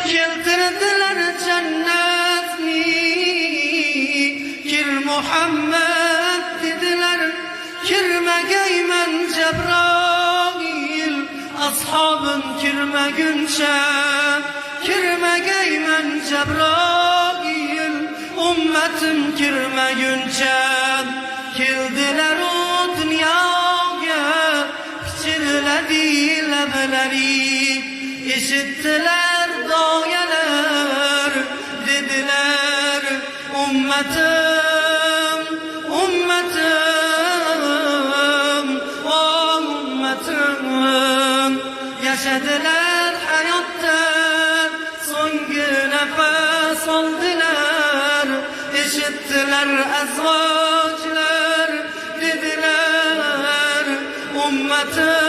keltirdiler cennetni. Kir Muhammed dediler, kirmegeymen Cebrail. Ashabın kirmeguncha, kirmegeymen Cebrail. Ummetim kirmeguncha, keldiler o dünyaya. Pichirladi lableri, işittiler doyalar. Dediler ummetim, ummetim, o ummetim. Yaşadılar hayatta, so'nggi nefes aldılar. İşittiler azvaçlar, dediler ummetim.